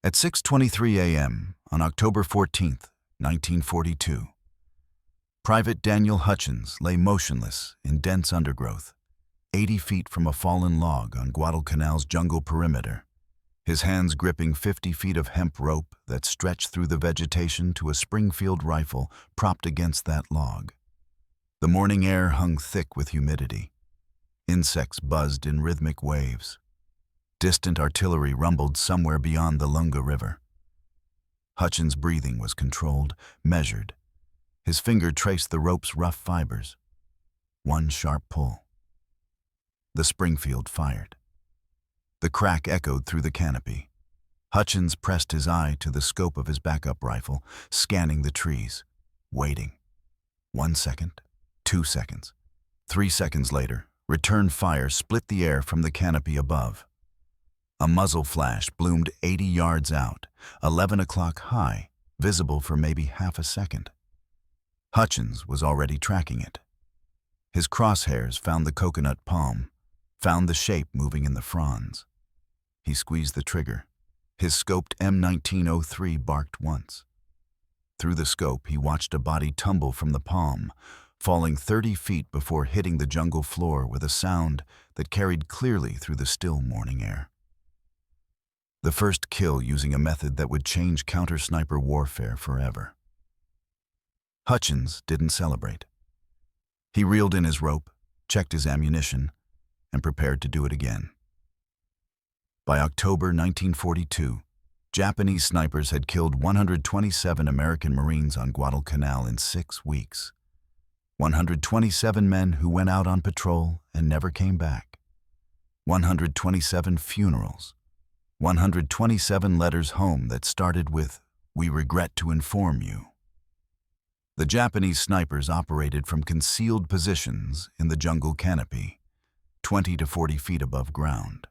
At 6:23 a.m. on October 14, 1942, Private Daniel Hutchins lay motionless in dense undergrowth, 80 feet from a fallen log on Guadalcanal's jungle perimeter, his hands gripping 50 feet of hemp rope that stretched through the vegetation to a Springfield rifle propped against that log. The morning air hung thick with humidity. Insects buzzed in rhythmic waves. Distant artillery rumbled somewhere beyond the Lunga River. Hutchins' breathing was controlled, measured. His finger traced the rope's rough fibers. One sharp pull. The Springfield fired. The crack echoed through the canopy. Hutchins pressed his eye to the scope of his backup rifle, scanning the trees, waiting. 1 second, 2 seconds. 3 seconds later, return fire split the air from the canopy above. A muzzle flash bloomed 80 yards out, 11 o'clock high, visible for maybe half a second. Hutchins was already tracking it. His crosshairs found the coconut palm, found the shape moving in the fronds. He squeezed the trigger. His scoped M1903 barked once. Through the scope, he watched a body tumble from the palm, falling 30 feet before hitting the jungle floor with a sound that carried clearly through the still morning air. The first kill using a method that would change counter-sniper warfare forever. Hutchins didn't celebrate. He reeled in his rope, checked his ammunition, and prepared to do it again. By October 1942, Japanese snipers had killed 127 American Marines on Guadalcanal in 6 weeks. 127 men who went out on patrol and never came back. 127 funerals. 127 letters home that started with, "We regret to inform you." The Japanese snipers operated from concealed positions in the jungle canopy, 20 to 40 feet above ground.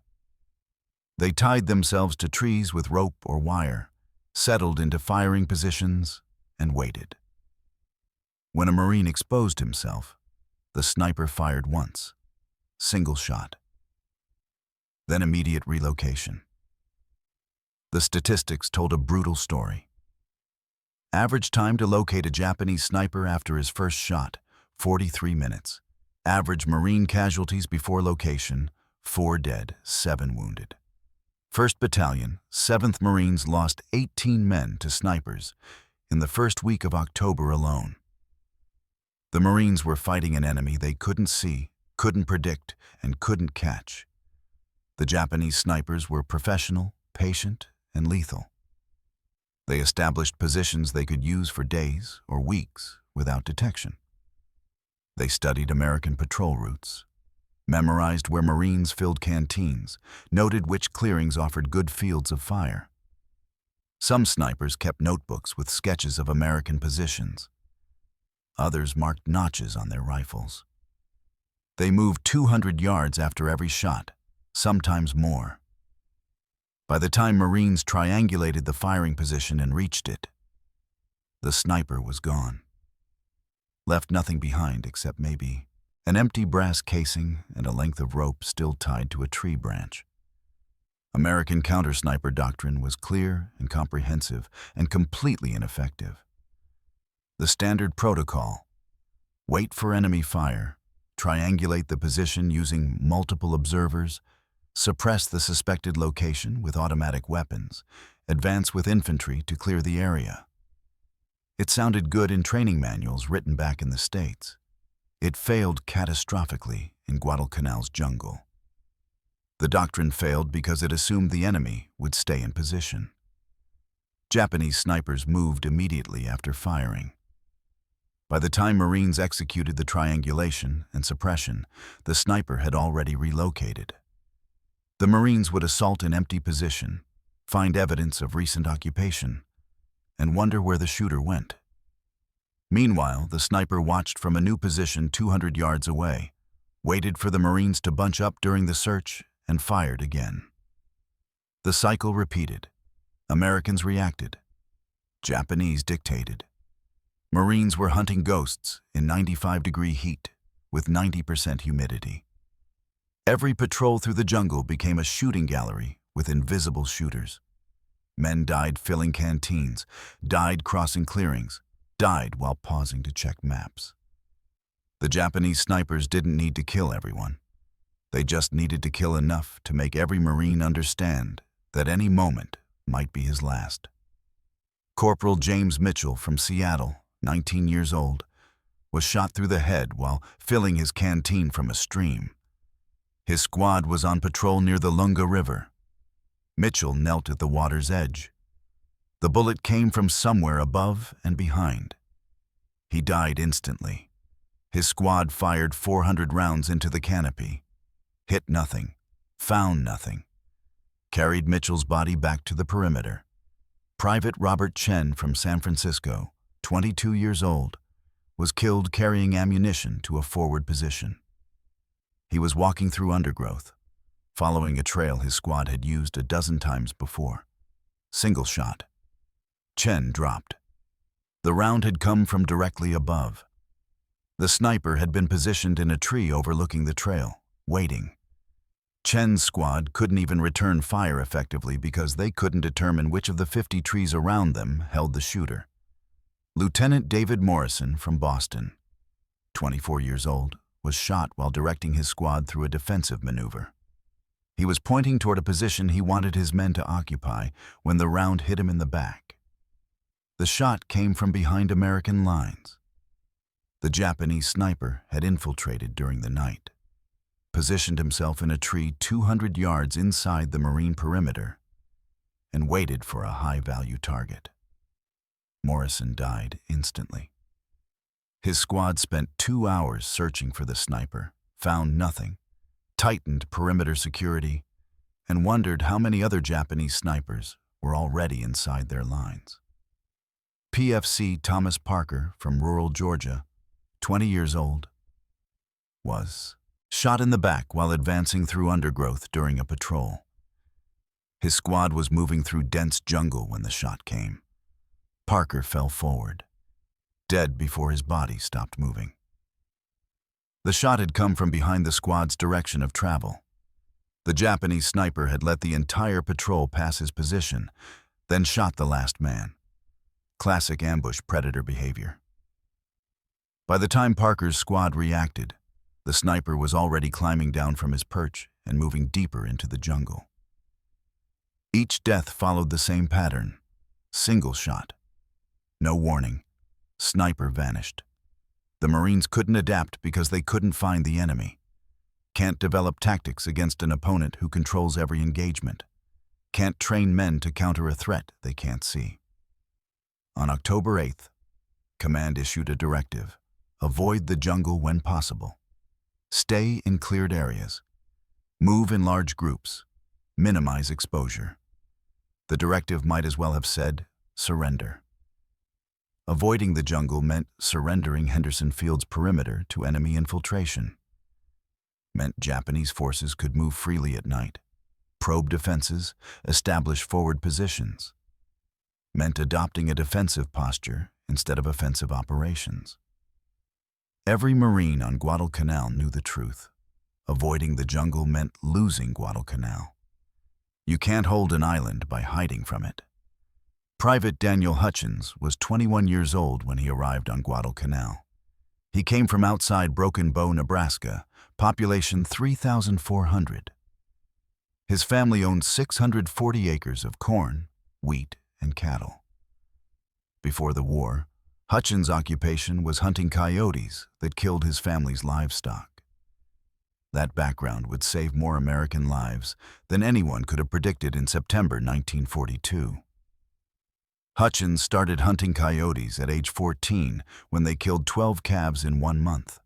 They tied themselves to trees with rope or wire, settled into firing positions, and waited. When a Marine exposed himself, the sniper fired once, single shot. Then immediate relocation. The statistics told a brutal story. Average time to locate a Japanese sniper after his first shot, 43 minutes. Average Marine casualties before location, 4 dead, 7 wounded. 1st Battalion, 7th Marines lost 18 men to snipers in the first week of October alone. The Marines were fighting an enemy they couldn't see, couldn't predict, and couldn't catch. The Japanese snipers were professional, patient, and lethal. They established positions they could use for days or weeks without detection. They studied American patrol routes, memorized where Marines filled canteens, noted which clearings offered good fields of fire. Some snipers kept notebooks with sketches of American positions. Others marked notches on their rifles. They moved 200 yards after every shot, sometimes more. By the time Marines triangulated the firing position and reached it, the sniper was gone. Left nothing behind except maybe an empty brass casing and a length of rope still tied to a tree branch. American counter-sniper doctrine was clear and comprehensive and completely ineffective. The standard protocol: wait for enemy fire, triangulate the position using multiple observers, suppress the suspected location with automatic weapons, advance with infantry to clear the area. It sounded good in training manuals written back in the States. It failed catastrophically in Guadalcanal's jungle. The doctrine failed because it assumed the enemy would stay in position. Japanese snipers moved immediately after firing. By the time Marines executed the triangulation and suppression, the sniper had already relocated. The Marines would assault an empty position, find evidence of recent occupation, and wonder where the shooter went. Meanwhile, the sniper watched from a new position 200 yards away, waited for the Marines to bunch up during the search, and fired again. The cycle repeated. Americans reacted. Japanese dictated. Marines were hunting ghosts in 95-degree heat with 90% humidity. Every patrol through the jungle became a shooting gallery with invisible shooters. Men died filling canteens, died crossing clearings, died while pausing to check maps. The Japanese snipers didn't need to kill everyone. They just needed to kill enough to make every Marine understand that any moment might be his last. Corporal James Mitchell from Seattle, 19 years old, was shot through the head while filling his canteen from a stream. His squad was on patrol near the Lunga River. Mitchell knelt at the water's edge. The bullet came from somewhere above and behind. He died instantly. His squad fired 400 rounds into the canopy. Hit nothing, found nothing. Carried Mitchell's body back to the perimeter. Private Robert Chen from San Francisco, 22 years old, was killed carrying ammunition to a forward position. He was walking through undergrowth, following a trail his squad had used a dozen times before. Single shot. Chen dropped. The round had come from directly above. The sniper had been positioned in a tree overlooking the trail, waiting. Chen's squad couldn't even return fire effectively because they couldn't determine which of the 50 trees around them held the shooter. Lieutenant David Morrison from Boston, 24 years old, was shot while directing his squad through a defensive maneuver. He was pointing toward a position he wanted his men to occupy when the round hit him in the back. The shot came from behind American lines. The Japanese sniper had infiltrated during the night, positioned himself in a tree 200 yards inside the Marine perimeter, and waited for a high-value target. Morrison died instantly. His squad spent 2 hours searching for the sniper, found nothing, tightened perimeter security, and wondered how many other Japanese snipers were already inside their lines. PFC Thomas Parker from rural Georgia, 20 years old, was shot in the back while advancing through undergrowth during a patrol. His squad was moving through dense jungle when the shot came. Parker fell forward, dead before his body stopped moving. The shot had come from behind the squad's direction of travel. The Japanese sniper had let the entire patrol pass his position, then shot the last man. Classic ambush predator behavior. By the time Parker's squad reacted, the sniper was already climbing down from his perch and moving deeper into the jungle. Each death followed the same pattern. Single shot. No warning. Sniper vanished. The Marines couldn't adapt because they couldn't find the enemy. Can't develop tactics against an opponent who controls every engagement. Can't train men to counter a threat they can't see. On October 8th, Command issued a directive: avoid the jungle when possible. Stay in cleared areas. Move in large groups. Minimize exposure. The directive might as well have said, surrender. Avoiding the jungle meant surrendering Henderson Field's perimeter to enemy infiltration. Meant Japanese forces could move freely at night, probe defenses, establish forward positions. Meant adopting a defensive posture instead of offensive operations. Every Marine on Guadalcanal knew the truth. Avoiding the jungle meant losing Guadalcanal. You can't hold an island by hiding from it. Private Daniel Hutchins was 21 years old when he arrived on Guadalcanal. He came from outside Broken Bow, Nebraska, population 3,400. His family owned 640 acres of corn, wheat, and cattle. Before the war, Hutchins' occupation was hunting coyotes that killed his family's livestock. That background would save more American lives than anyone could have predicted in September 1942. Hutchins started hunting coyotes at age 14 when they killed 12 calves in 1 month.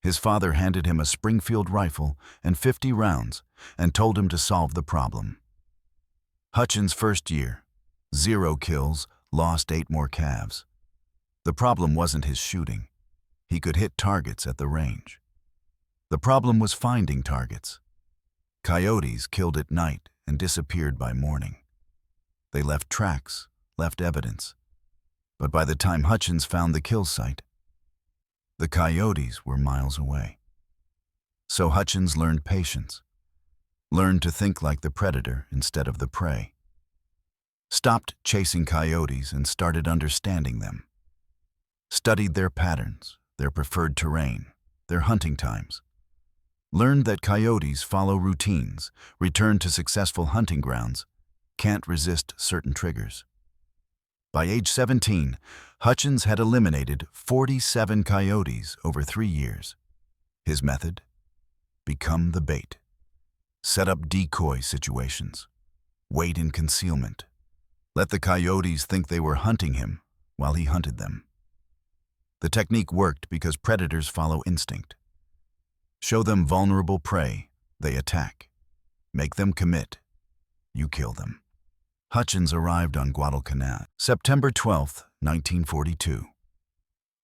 His father handed him a Springfield rifle and 50 rounds and told him to solve the problem. Hutchins' first year, 0 kills, lost 8 more calves. The problem wasn't his shooting. He could hit targets at the range. The problem was finding targets. Coyotes killed at night and disappeared by morning. They left tracks, left evidence. But by the time Hutchins found the kill site, the coyotes were miles away. So Hutchins learned patience, learned to think like the predator instead of the prey. stopped chasing coyotes and started understanding them. Studied their patterns, their preferred terrain, their hunting times. Learned that coyotes follow routines, return to successful hunting grounds, can't resist certain triggers. By age 17, Hutchins had eliminated 47 coyotes over 3 years. His method? Become the bait. Set up decoy situations. Wait in concealment. Let the coyotes think they were hunting him while he hunted them. The technique worked because predators follow instinct. Show them vulnerable prey, they attack. Make them commit, you kill them. Hutchins arrived on Guadalcanal, September 12, 1942.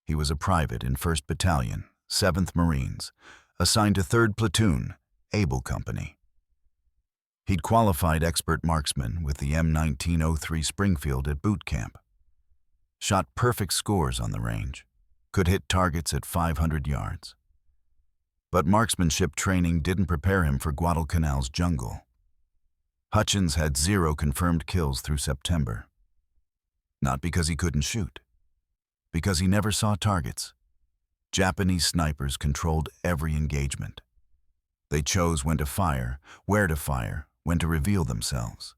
He was a private in 1st Battalion, 7th Marines, assigned to 3rd Platoon, Able Company. He'd qualified expert marksman with the M1903 Springfield at boot camp. Shot perfect scores on the range, could hit targets at 500 yards. But marksmanship training didn't prepare him for Guadalcanal's jungle. Hutchins had 0 confirmed kills through September. Not because he couldn't shoot, because he never saw targets. Japanese snipers controlled every engagement. They chose when to fire, where to fire, when to reveal themselves.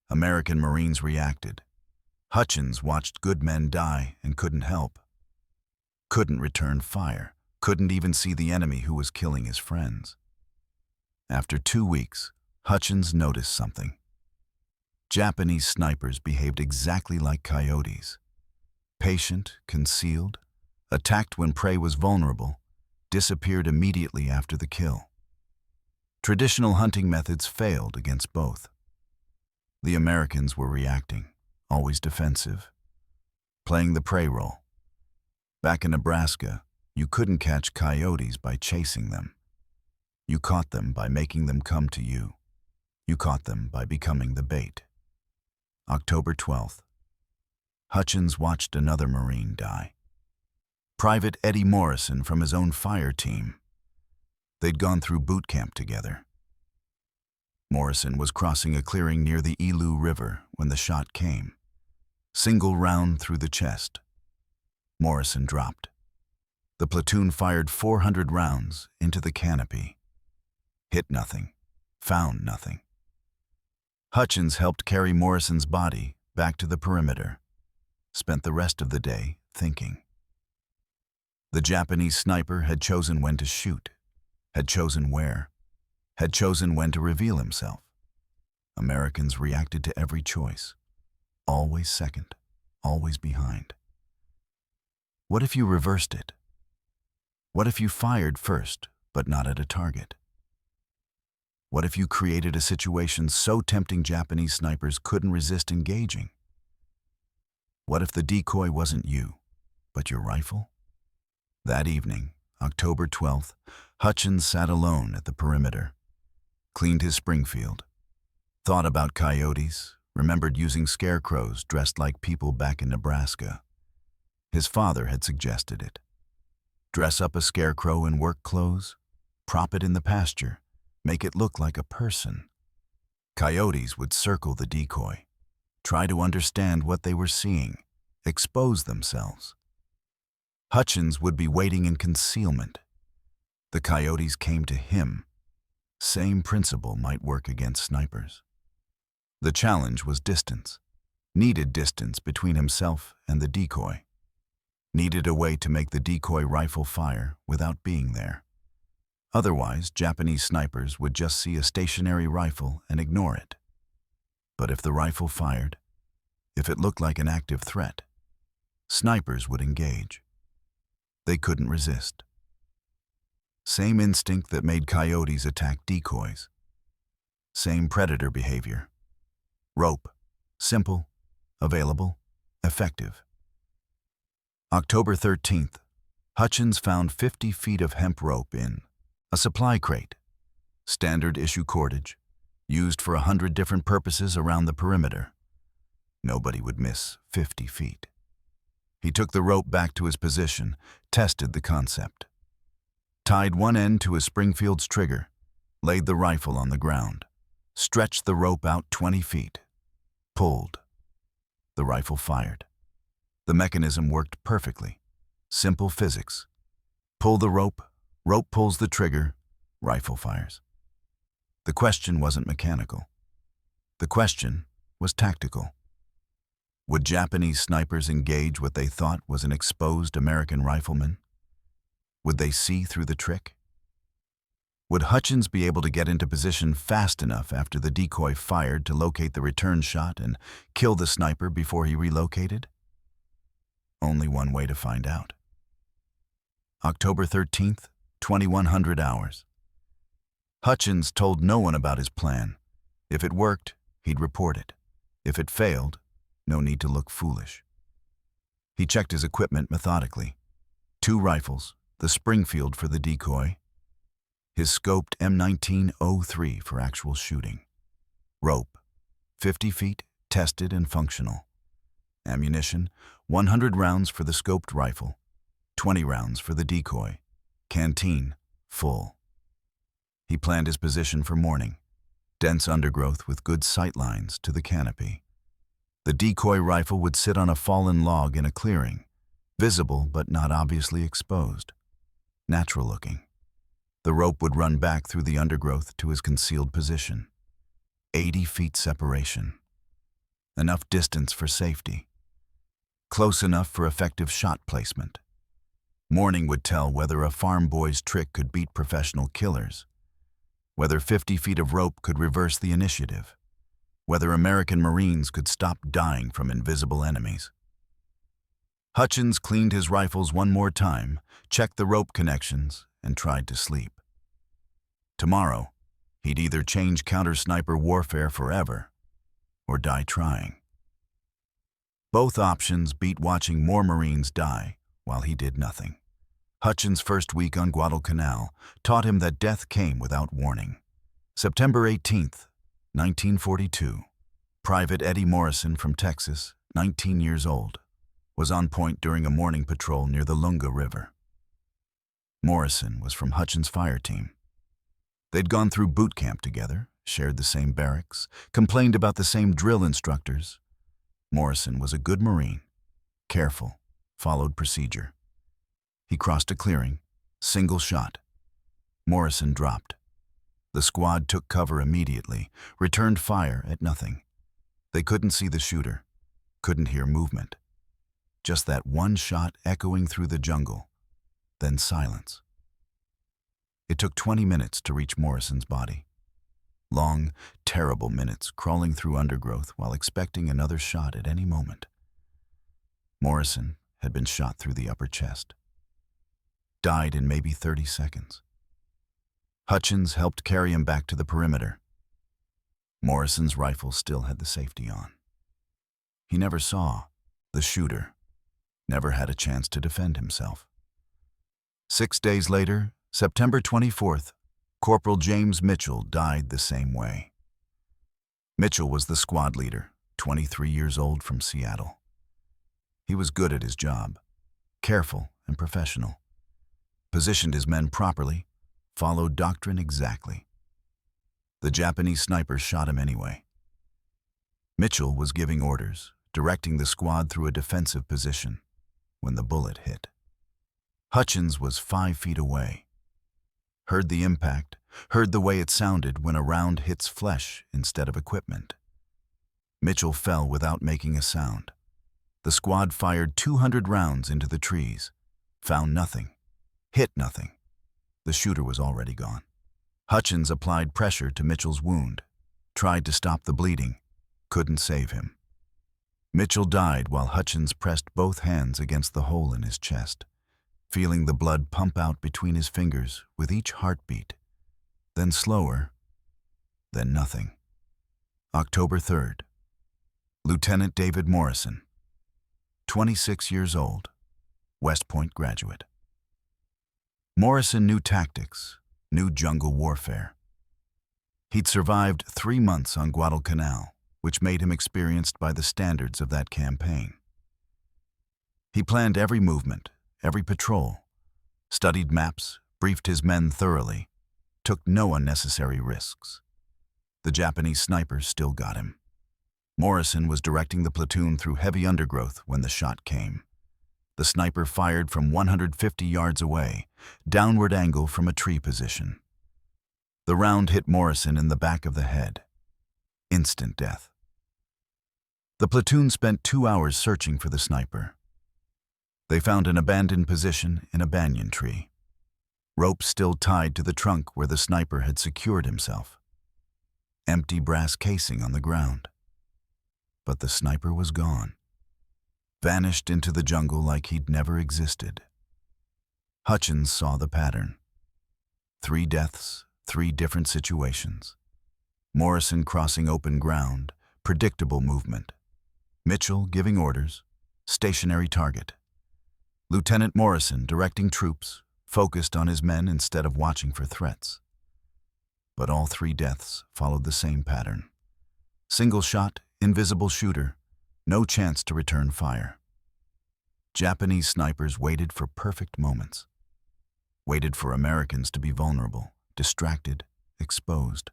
American Marines reacted. Hutchins watched good men die and couldn't help. Couldn't return fire, couldn't even see the enemy who was killing his friends. After 2 weeks, Hutchins noticed something. Japanese snipers behaved exactly like coyotes. Patient, concealed, attacked when prey was vulnerable, disappeared immediately after the kill. Traditional hunting methods failed against both. The Americans were reacting, always defensive, playing the prey role. Back in Nebraska, you couldn't catch coyotes by chasing them. You caught them by making them come to you. You caught them by becoming the bait. October 12th. Hutchins watched another Marine die. Private Eddie Morrison from his own fire team. They'd gone through boot camp together. Morrison was crossing a clearing near the Elu River when the shot came. Single round through the chest. Morrison dropped. The platoon fired 400 rounds into the canopy. Hit nothing. Found nothing. Hutchins helped carry Morrison's body back to the perimeter. Spent the rest of the day thinking. The Japanese sniper had chosen when to shoot, had chosen where, had chosen when to reveal himself. Americans reacted to every choice. Always second, always behind. What if you reversed it? What if you fired first, but not at a target? What if you created a situation so tempting Japanese snipers couldn't resist engaging? What if the decoy wasn't you, but your rifle? That evening, October 12th, Hutchins sat alone at the perimeter, cleaned his Springfield, thought about coyotes, remembered using scarecrows dressed like people back in Nebraska. His father had suggested it. Dress up a scarecrow in work clothes, prop it in the pasture, make it look like a person. Coyotes would circle the decoy, try to understand what they were seeing, expose themselves. Hutchins would be waiting in concealment. The coyotes came to him. Same principle might work against snipers. The challenge was distance. Needed distance between himself and the decoy. Needed a way to make the decoy rifle fire without being there. Otherwise, Japanese snipers would just see a stationary rifle and ignore it. But if the rifle fired, if it looked like an active threat, snipers would engage. They couldn't resist. Same instinct that made coyotes attack decoys. Same predator behavior. Rope. Simple, available, effective. October 13th, Hutchins found 50 feet of hemp rope in a supply crate, standard issue cordage, used for 100 different purposes around the perimeter. Nobody would miss 50 feet. He took the rope back to his position, tested the concept. Tied one end to his Springfield's trigger, laid the rifle on the ground, stretched the rope out 20 feet, pulled. The rifle fired. The mechanism worked perfectly. Simple physics. Pull the rope, rope pulls the trigger, rifle fires. The question wasn't mechanical. The question was tactical. Would Japanese snipers engage what they thought was an exposed American rifleman? Would they see through the trick? Would Hutchins be able to get into position fast enough after the decoy fired to locate the return shot and kill the sniper before he relocated? Only one way to find out. October 13th, 2100 hours. Hutchins told no one about his plan. If it worked, he'd report it. If it failed, no need to look foolish. He checked his equipment methodically. 2 rifles, the Springfield for the decoy, his scoped M1903 for actual shooting. Rope, 50 feet, tested and functional. Ammunition, 100 rounds for the scoped rifle, 20 rounds for the decoy. Canteen, full. He planned his position for morning. Dense undergrowth with good sight lines to the canopy. The decoy rifle would sit on a fallen log in a clearing, visible but not obviously exposed. Natural looking. The rope would run back through the undergrowth to his concealed position. 80 feet separation. Enough distance for safety. Close enough for effective shot placement. Morning would tell whether a farm boy's trick could beat professional killers, whether 50 feet of rope could reverse the initiative, whether American Marines could stop dying from invisible enemies. Hutchins cleaned his rifles one more time, checked the rope connections, and tried to sleep. Tomorrow, he'd either change counter-sniper warfare forever or die trying. Both options beat watching more Marines die while he did nothing. Hutchins' first week on Guadalcanal taught him that death came without warning. September 18th, 1942. Private Eddie Morrison from Texas, 19 years old, was on point during a morning patrol near the Lunga River. Morrison was from Hutchins' fire team. They'd gone through boot camp together, shared the same barracks, complained about the same drill instructors. Morrison was a good Marine, careful, followed procedure. He crossed a clearing, single shot. Morrison dropped. The squad took cover immediately, returned fire at nothing. They couldn't see the shooter, couldn't hear movement. Just that one shot echoing through the jungle, then silence. It took 20 minutes to reach Morrison's body. Long, terrible minutes crawling through undergrowth while expecting another shot at any moment. Morrison had been shot through the upper chest. Died in maybe 30 seconds. Hutchins helped carry him back to the perimeter. Morrison's rifle still had the safety on. He never saw the shooter, never had a chance to defend himself. 6 days later, September 24th, Corporal James Mitchell died the same way. Mitchell was the squad leader, 23 years old, from Seattle. He was good at his job, careful and professional, positioned his men properly, followed doctrine exactly. The Japanese snipers shot him anyway. Mitchell was giving orders, directing the squad through a defensive position, when the bullet hit. Hutchins was 5 feet away. Heard the impact, heard the way it sounded when a round hits flesh instead of equipment. Mitchell fell without making a sound. The squad fired 200 rounds into the trees, found nothing, hit nothing. The shooter was already gone. Hutchins applied pressure to Mitchell's wound, tried to stop the bleeding, couldn't save him. Mitchell died while Hutchins pressed both hands against the hole in his chest, feeling the blood pump out between his fingers with each heartbeat, then slower, then nothing. October 3rd. Lieutenant David Morrison, 26 years old, West Point graduate. Morrison knew tactics, knew jungle warfare. He'd survived 3 months on Guadalcanal, which made him experienced by the standards of that campaign. He planned every movement, every patrol, studied maps, briefed his men thoroughly, took no unnecessary risks. The Japanese snipers still got him. Morrison was directing the platoon through heavy undergrowth when the shot came. The sniper fired from 150 yards away, downward angle from a tree position. The round hit Morrison in the back of the head. Instant death. The platoon spent 2 hours searching for the sniper. They found an abandoned position in a banyan tree. Rope still tied to the trunk where the sniper had secured himself. Empty brass casing on the ground. But the sniper was gone. Vanished into the jungle like he'd never existed. Hutchins saw the pattern. 3 deaths, 3 different situations. Morrison crossing open ground, predictable movement. Mitchell giving orders, stationary target. Lieutenant Morrison directing troops, focused on his men instead of watching for threats. But all 3 deaths followed the same pattern. Single shot, invisible shooter, no chance to return fire. Japanese snipers waited for perfect moments. Waited for Americans to be vulnerable, distracted, exposed.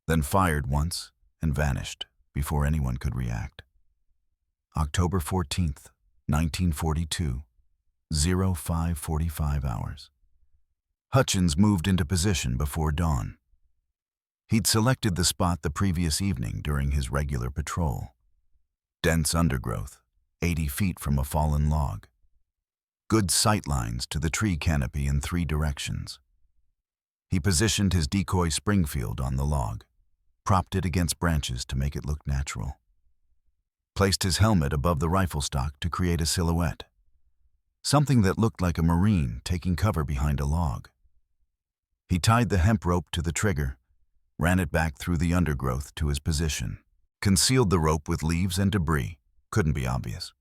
Then fired once and vanished before anyone could react. October 14th, 1942, 05:45 hours. Hutchins moved into position before dawn. He'd selected the spot the previous evening during his regular patrol. Dense undergrowth, 80 feet from a fallen log. Good sight lines to the tree canopy in 3 directions. He positioned his decoy Springfield on the log, propped it against branches to make it look natural. Placed his helmet above the rifle stock to create a silhouette. Something that looked like a Marine taking cover behind a log. He tied the hemp rope to the trigger, ran it back through the undergrowth to his position. Concealed the rope with leaves and debris. Couldn't be obvious.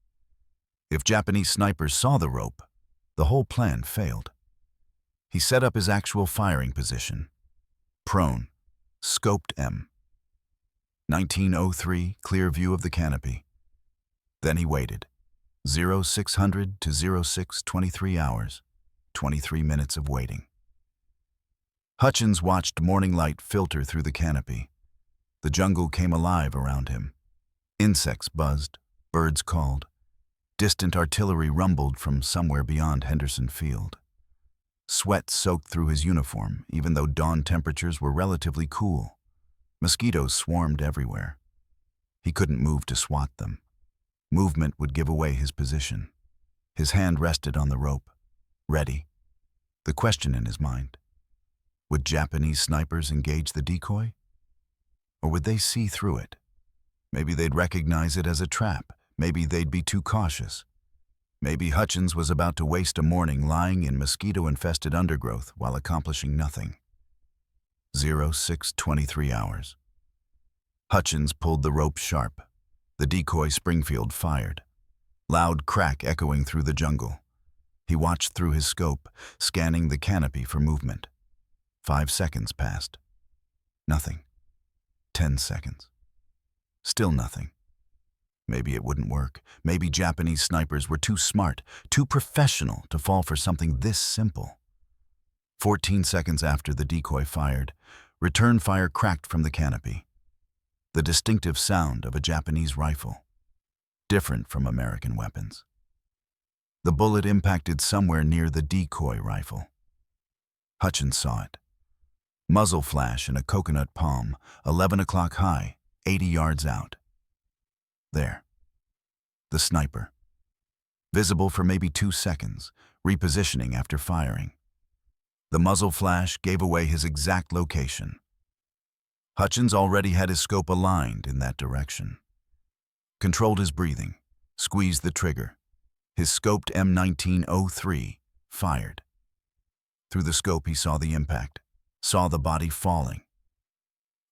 If Japanese snipers saw the rope, the whole plan failed. He set up his actual firing position. Prone, scoped M. 1903, clear view of the canopy. Then he waited. 0600 to 06:23 hours, 23 minutes of waiting. Hutchins watched morning light filter through the canopy. The jungle came alive around him. Insects buzzed, birds called. Distant artillery rumbled from somewhere beyond Henderson Field. Sweat soaked through his uniform, even though dawn temperatures were relatively cool. Mosquitoes swarmed everywhere. He couldn't move to swat them. Movement would give away his position. His hand rested on the rope, ready. The question in his mind: would Japanese snipers engage the decoy? Or would they see through it? Maybe they'd recognize it as a trap. Maybe they'd be too cautious. Maybe Hutchins was about to waste a morning lying in mosquito-infested undergrowth while accomplishing nothing. 06:23 hours. Hutchins pulled the rope sharp. The decoy Springfield fired. Loud crack echoing through the jungle. He watched through his scope, scanning the canopy for movement. 5 seconds passed. Nothing. 10 seconds. Still nothing. Maybe it wouldn't work. Maybe Japanese snipers were too smart, too professional to fall for something this simple. 14 seconds after the decoy fired, return fire cracked from the canopy. The distinctive sound of a Japanese rifle, different from American weapons. The bullet impacted somewhere near the decoy rifle. Hutchins saw it. Muzzle flash in a coconut palm, 11 o'clock high, 80 yards out. There. The sniper. Visible for maybe 2 seconds, repositioning after firing. The muzzle flash gave away his exact location. Hutchins already had his scope aligned in that direction. Controlled his breathing, squeezed the trigger. His scoped M1903 fired. Through the scope he saw the impact, saw the body falling.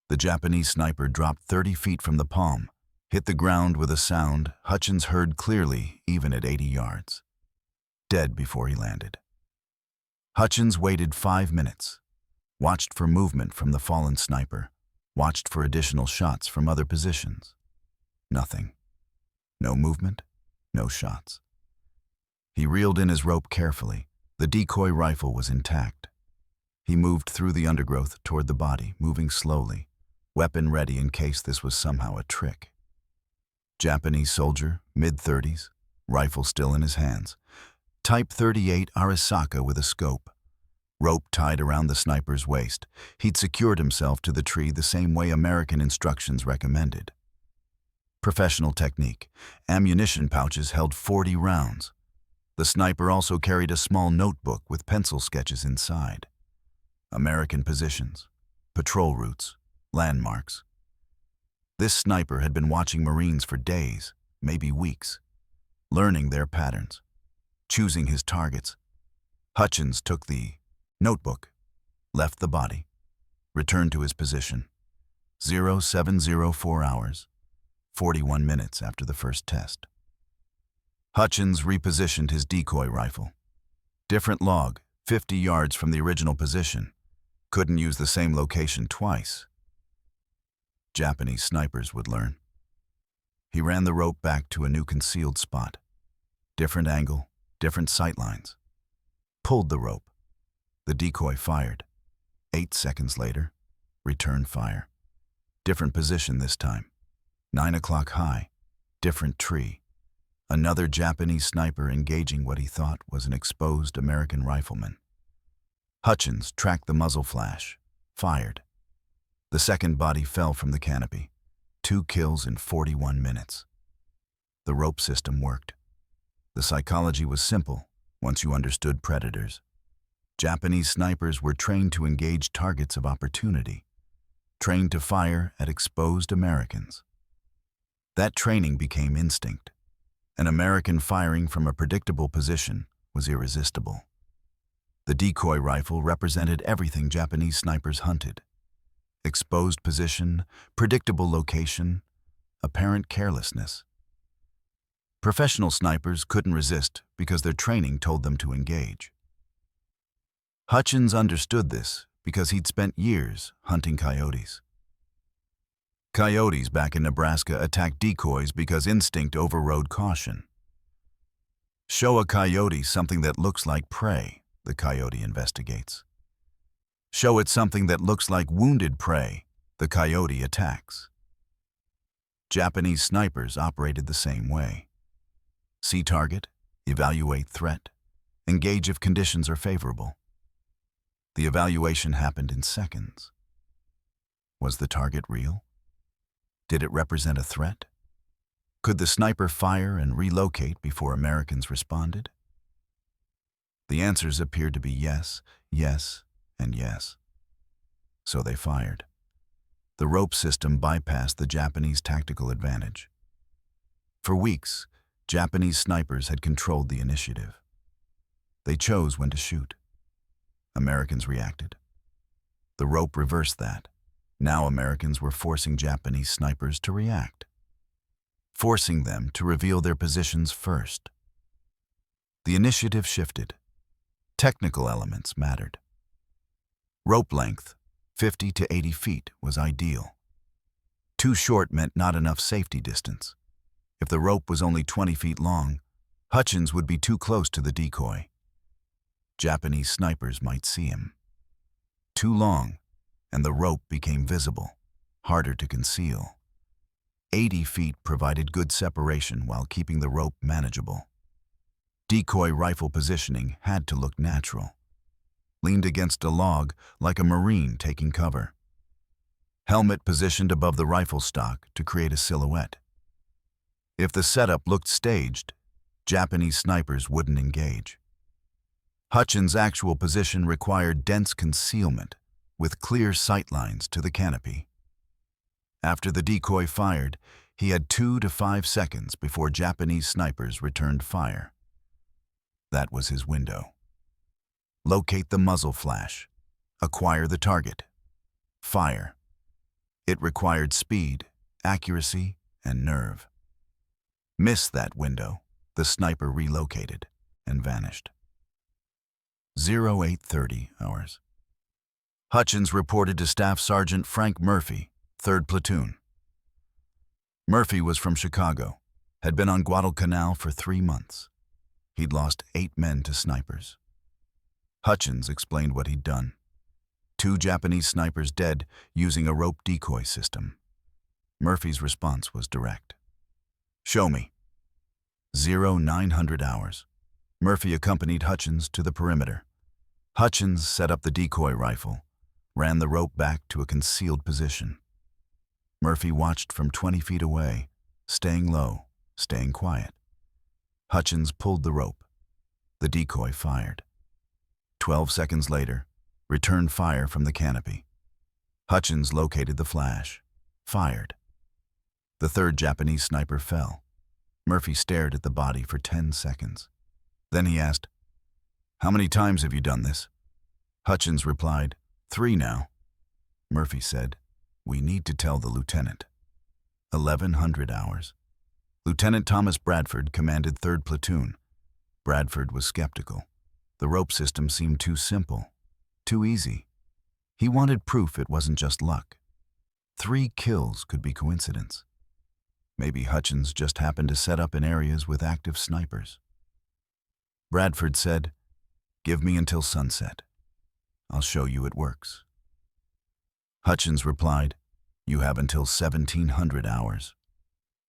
The Japanese sniper dropped 30 feet from the palm, hit the ground with a sound Hutchins heard clearly even at 80 yards. Dead before he landed. Hutchins waited 5 minutes, watched for movement from the fallen sniper, watched for additional shots from other positions. Nothing. No movement, no shots. He reeled in his rope carefully. The decoy rifle was intact. He moved through the undergrowth toward the body, moving slowly, weapon ready in case this was somehow a trick. Japanese soldier, mid-30s, rifle still in his hands. Type 38 Arisaka with a scope. Rope tied around the sniper's waist. He'd secured himself to the tree the same way American instructions recommended. Professional technique. Ammunition pouches held 40 rounds. The sniper also carried a small notebook with pencil sketches inside. American positions, patrol routes, landmarks. This sniper had been watching Marines for days, maybe weeks, learning their patterns, choosing his targets. Hutchins took the notebook, left the body, returned to his position. 0704 hours, 41 minutes after the first test. Hutchins repositioned his decoy rifle. Different log, 50 yards from the original position. Couldn't use the same location twice. Japanese snipers would learn. He ran the rope back to a new concealed spot. Different angle, different sight lines. Pulled the rope. The decoy fired. 8 seconds later, return fire. Different position this time. 9 o'clock high, different tree. Another Japanese sniper engaging what he thought was an exposed American rifleman. Hutchins tracked the muzzle flash, fired. The second body fell from the canopy. 2 kills in 41 minutes. The rope system worked. The psychology was simple once you understood predators. Japanese snipers were trained to engage targets of opportunity, trained to fire at exposed Americans. That training became instinct. An American firing from a predictable position was irresistible. The decoy rifle represented everything Japanese snipers hunted. Exposed position, predictable location, apparent carelessness. Professional snipers couldn't resist because their training told them to engage. Hutchins understood this because he'd spent years hunting coyotes. Coyotes back in Nebraska attacked decoys because instinct overrode caution. Show a coyote something that looks like prey, the coyote investigates. Show it something that looks like wounded prey, the coyote attacks. Japanese snipers operated the same way. See target, evaluate threat, engage if conditions are favorable. The evaluation happened in seconds. Was the target real? Did it represent a threat? Could the sniper fire and relocate before Americans responded? The answers appeared to be yes, yes, and yes. So they fired. The rope system bypassed the Japanese tactical advantage. For weeks, Japanese snipers had controlled the initiative. They chose when to shoot. Americans reacted. The rope reversed that. Now Americans were forcing Japanese snipers to react, forcing them to reveal their positions first. The initiative shifted. Technical elements mattered. Rope length, 50 to 80 feet, was ideal. Too short meant not enough safety distance. If the rope was only 20 feet long, Hutchins would be too close to the decoy. Japanese snipers might see him. Too long, and the rope became visible, harder to conceal. 80 feet provided good separation while keeping the rope manageable. Decoy rifle positioning had to look natural. Leaned against a log like a Marine taking cover. Helmet positioned above the rifle stock to create a silhouette. If the setup looked staged, Japanese snipers wouldn't engage. Hutchins' actual position required dense concealment with clear sight lines to the canopy. After the decoy fired, he had 2 to 5 seconds before Japanese snipers returned fire. That was his window. Locate the muzzle flash. Acquire the target. Fire. It required speed, accuracy, and nerve. Miss that window, the sniper relocated and vanished. 0830 hours. Hutchins reported to Staff Sergeant Frank Murphy, 3rd Platoon. Murphy was from Chicago, had been on Guadalcanal for 3 months. He'd lost 8 men to snipers. Hutchins explained what he'd done. 2 Japanese snipers dead using a rope decoy system. Murphy's response was direct. Show me. 0900 hours. Murphy accompanied Hutchins to the perimeter. Hutchins set up the decoy rifle, ran the rope back to a concealed position. Murphy watched from 20 feet away, staying low, staying quiet. Hutchins pulled the rope. The decoy fired. 12 seconds later, returned fire from the canopy. Hutchins located the flash, fired. The third Japanese sniper fell. Murphy stared at the body for 10 seconds. Then he asked, "How many times have you done this?" Hutchins replied, "3 now." Murphy said, "We need to tell the lieutenant." 1100 hours. Lieutenant Thomas Bradford commanded 3rd Platoon. Bradford was skeptical. The rope system seemed too simple, too easy. He wanted proof it wasn't just luck. 3 kills could be coincidence. Maybe Hutchins just happened to set up in areas with active snipers. Bradford said, "Give me until sunset. I'll show you it works." Hutchins replied, "You have until 1700 hours.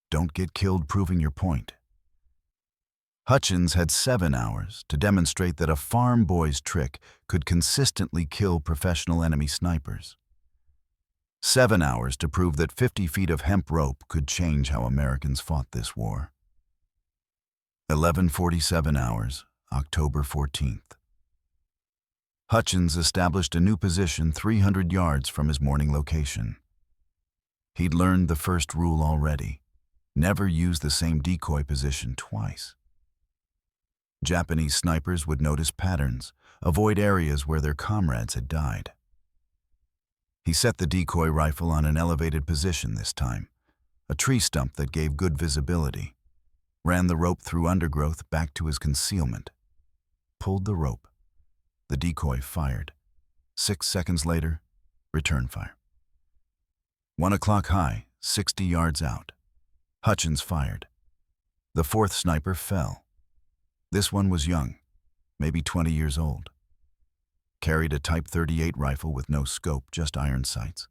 Don't get killed proving your point." Hutchins had 7 hours to demonstrate that a farm boy's trick could consistently kill professional enemy snipers. 7 hours to prove that 50 feet of hemp rope could change how Americans fought this war. 1147 hours, October 14th. Hutchins established a new position 300 yards from his morning location. He'd learned the first rule already: never use the same decoy position twice. Japanese snipers would notice patterns, avoid areas where their comrades had died. He set the decoy rifle on an elevated position this time, a tree stump that gave good visibility, ran the rope through undergrowth back to his concealment, pulled the rope. The decoy fired. 6 seconds later, return fire. 1 o'clock high, 60 yards out. Hutchins fired. The 4th sniper fell. This one was young, maybe 20 years old. Carried a Type 38 rifle with no scope, just iron sights.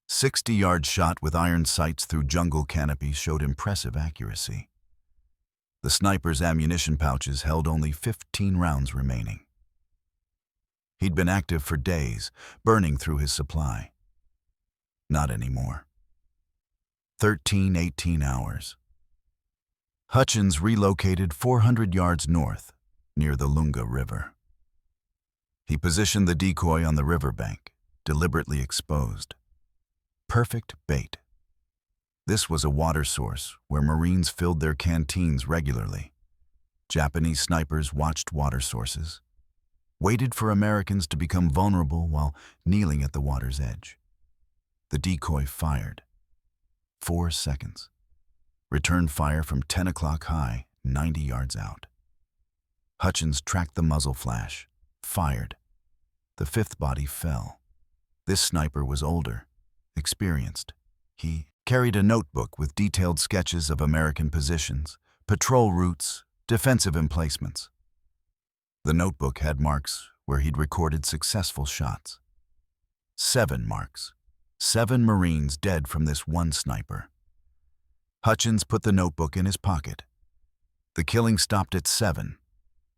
60-yard shot with iron sights through jungle canopies showed impressive accuracy. The sniper's ammunition pouches held only 15 rounds remaining. He'd been active for days, burning through his supply. Not anymore. 18 hours. Hutchins relocated 400 yards north, near the Lunga River. He positioned the decoy on the riverbank, deliberately exposed. Perfect bait. This was a water source where Marines filled their canteens regularly. Japanese snipers watched water sources, waited for Americans to become vulnerable while kneeling at the water's edge. The decoy fired. 4 seconds. Returned fire from 10 o'clock high, 90 yards out. Hutchins tracked the muzzle flash, fired. The 5th body fell. This sniper was older, experienced. He carried a notebook with detailed sketches of American positions, patrol routes, defensive emplacements. The notebook had marks where he'd recorded successful shots. 7 marks. 7 Marines dead from this one sniper. Hutchins put the notebook in his pocket. The killing stopped at 7,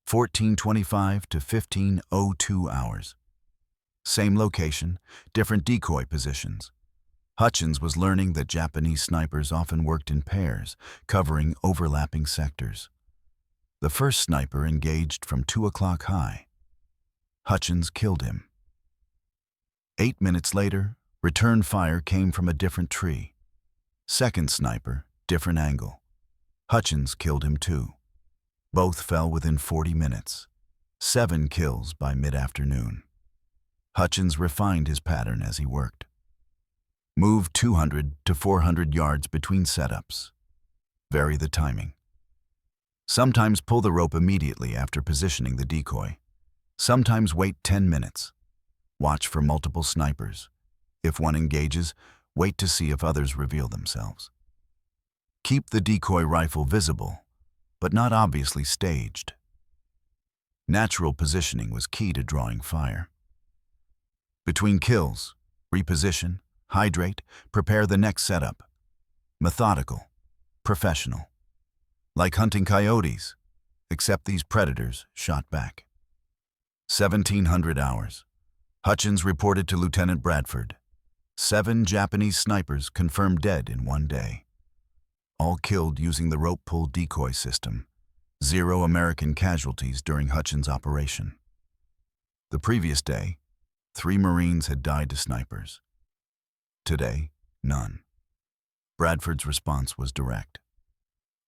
14:25 to 15:02 hours. Same location, different decoy positions. Hutchins was learning that Japanese snipers often worked in pairs, covering overlapping sectors. The first sniper engaged from 2 o'clock high. Hutchins killed him. 8 minutes later, return fire came from a different tree. Second sniper, different angle. Hutchins killed him too. Both fell within 40 minutes. 7 kills by mid-afternoon. Hutchins refined his pattern as he worked. Move 200 to 400 yards between setups. Vary the timing. Sometimes pull the rope immediately after positioning the decoy. Sometimes wait 10 minutes. Watch for multiple snipers. If one engages, wait to see if others reveal themselves. Keep the decoy rifle visible, but not obviously staged. Natural positioning was key to drawing fire. Between kills, reposition, hydrate, prepare the next setup. Methodical. Professional. Like hunting coyotes, except these predators shot back. 1700 hours. Hutchins reported to Lieutenant Bradford. 7 Japanese snipers confirmed dead in one day. All killed using the rope pull decoy system. 0 American casualties during Hutchins' operation. The previous day, 3 Marines had died to snipers. Today, none. Bradford's response was direct.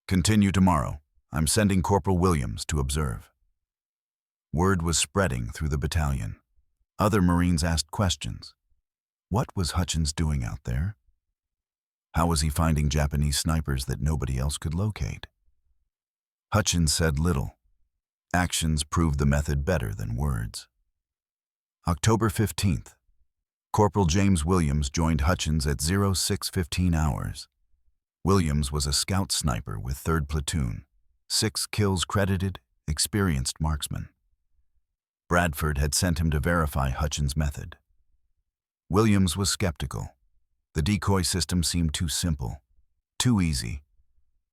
Continue tomorrow. I'm sending Corporal Williams to observe. Word was spreading through the battalion. Other Marines asked questions. What was Hutchins doing out there? How was he finding Japanese snipers that nobody else could locate? Hutchins said little. Actions proved the method better than words. October 15th. Corporal James Williams joined Hutchins at 0615 hours. Williams was a scout sniper with 3rd Platoon, 6 kills credited, experienced marksman. Bradford had sent him to verify Hutchins' method. Williams was skeptical. The decoy system seemed too simple, too easy.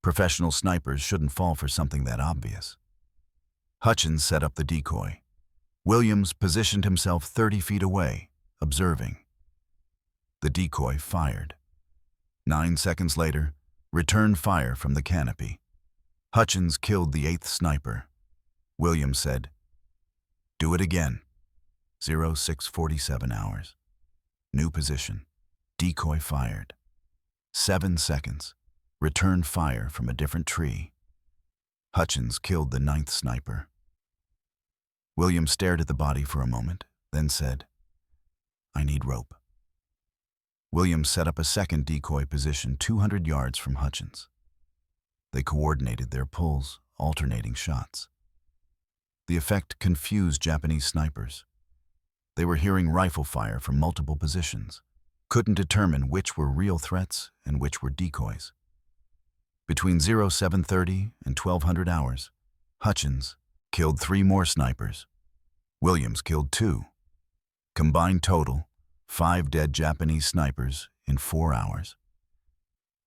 Professional snipers shouldn't fall for something that obvious. Hutchins set up the decoy. Williams positioned himself 30 feet away, observing. The decoy fired. 9 seconds later, returned fire from the canopy. Hutchins killed the 8th sniper. Williams said, "Do it again." 0647 hours. New position. Decoy fired. 7 seconds. Returned fire from a different tree. Hutchins killed the 9th sniper. Williams stared at the body for a moment, then said, "I need rope." Williams set up a second decoy position 200 yards from Hutchins. They coordinated their pulls, alternating shots. The effect confused Japanese snipers. They were hearing rifle fire from multiple positions, couldn't determine which were real threats and which were decoys. Between 0730 and 1200 hours, Hutchins killed 3 more snipers. Williams killed 2. Combined total, 5 dead Japanese snipers in 4 hours.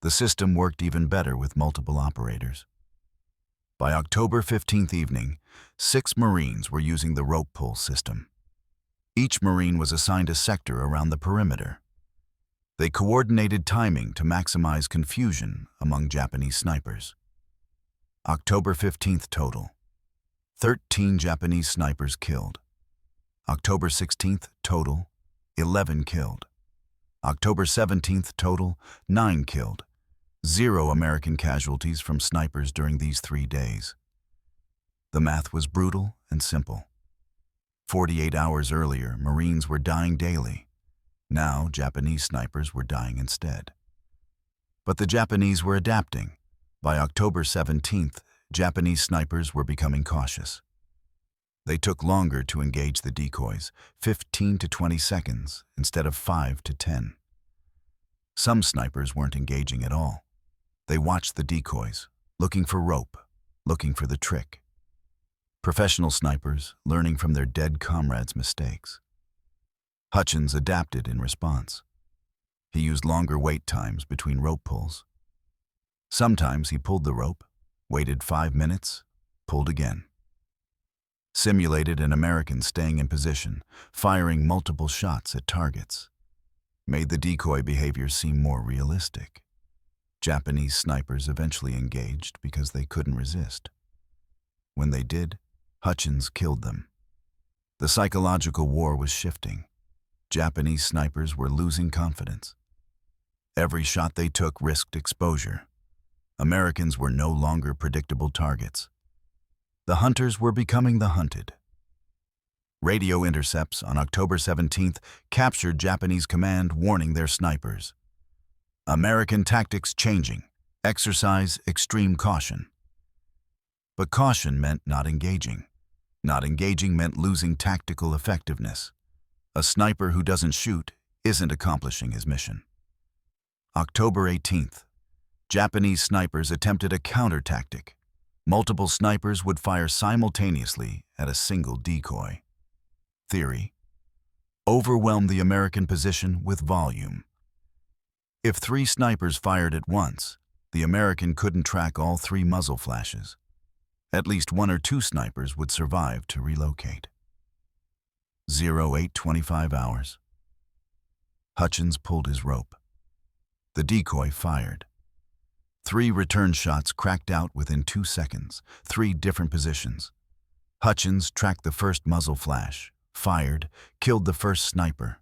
The system worked even better with multiple operators. By October 15th evening, 6 Marines were using the rope pull system. Each Marine was assigned a sector around the perimeter. They coordinated timing to maximize confusion among Japanese snipers. October 15th total. 13 Japanese snipers killed. October 16th total. 11 killed. October 17th total. 9 killed. 0 American casualties from snipers during these 3 days. The math was brutal and simple. 48 hours earlier, Marines were dying daily. Now, Japanese snipers were dying instead. But the Japanese were adapting. By October 17th, Japanese snipers were becoming cautious. They took longer to engage the decoys, 15 to 20 seconds instead of 5 to 10. Some snipers weren't engaging at all. They watched the decoys, looking for rope, looking for the trick. Professional snipers learning from their dead comrades' mistakes. Hutchins adapted in response. He used longer wait times between rope pulls. Sometimes he pulled the rope, waited 5 minutes, pulled again. Simulated an American staying in position, firing multiple shots at targets. Made the decoy behavior seem more realistic. Japanese snipers eventually engaged because they couldn't resist. When they did, Hutchins killed them. The psychological war was shifting. Japanese snipers were losing confidence. Every shot they took risked exposure. Americans were no longer predictable targets. The hunters were becoming the hunted. Radio intercepts on October 17th captured Japanese command warning their snipers. American tactics changing. Exercise extreme caution. But caution meant not engaging. Not engaging meant losing tactical effectiveness. A sniper who doesn't shoot isn't accomplishing his mission. October 18th. Japanese snipers attempted a counter tactic. Multiple snipers would fire simultaneously at a single decoy. Theory: overwhelm the American position with volume. If 3 snipers fired at once, the American couldn't track all 3 muzzle flashes. At least 1 or 2 snipers would survive to relocate. 08:25 hours. Hutchins pulled his rope. The decoy fired. 3 return shots cracked out within 2 seconds, 3 different positions. Hutchins tracked the first muzzle flash, fired, killed the first sniper.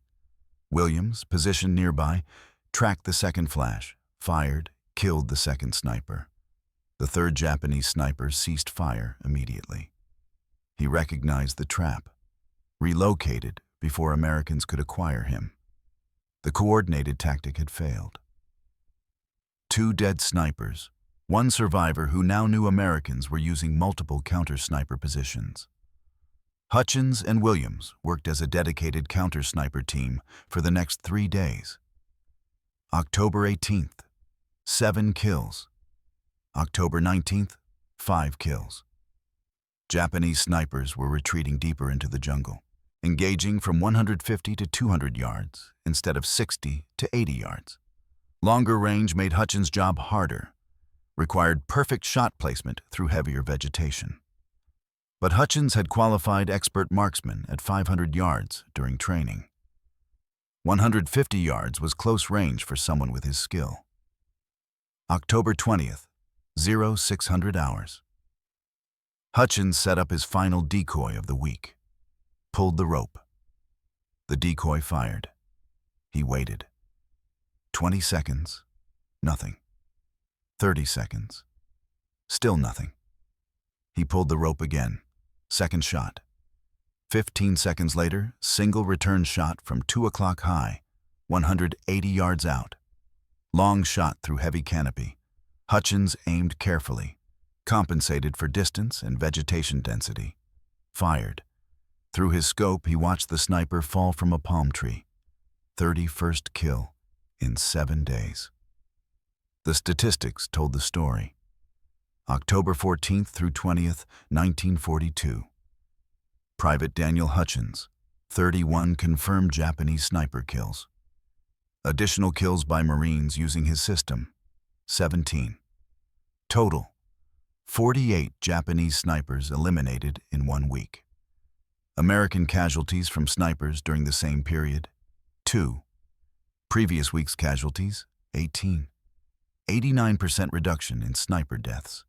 Williams, positioned nearby, tracked the second flash, fired, killed the second sniper. The third Japanese sniper ceased fire immediately. He recognized the trap, relocated before Americans could acquire him. The coordinated tactic had failed. 2 dead snipers, 1 survivor who now knew Americans were using multiple counter-sniper positions. Hutchins and Williams worked as a dedicated counter-sniper team for the next 3 days. October 18th, 7 kills. October 19th, 5 kills. Japanese snipers were retreating deeper into the jungle, engaging from 150 to 200 yards instead of 60 to 80 yards. Longer range made Hutchins' job harder, required perfect shot placement through heavier vegetation. But Hutchins had qualified expert marksman at 500 yards during training. 150 yards was close range for someone with his skill. October 20th, 0600 hours. Hutchins set up his final decoy of the week, pulled the rope. The decoy fired. He waited. 20 seconds, nothing. 30 seconds, still nothing. He pulled the rope again, second shot. 15 seconds later, single return shot from 2 o'clock high, 180 yards out. Long shot through heavy canopy. Hutchins aimed carefully, compensated for distance and vegetation density. Fired. Through his scope, he watched the sniper fall from a palm tree. 31st kill in 7 days. The statistics told the story. October 14th through 20th, 1942. Private Daniel Hutchins, 31 confirmed Japanese sniper kills. Additional kills by Marines using his system, 17. Total, 48 Japanese snipers eliminated in 1 week. American casualties from snipers during the same period, 2. Previous week's casualties, 18. 89% reduction in sniper deaths.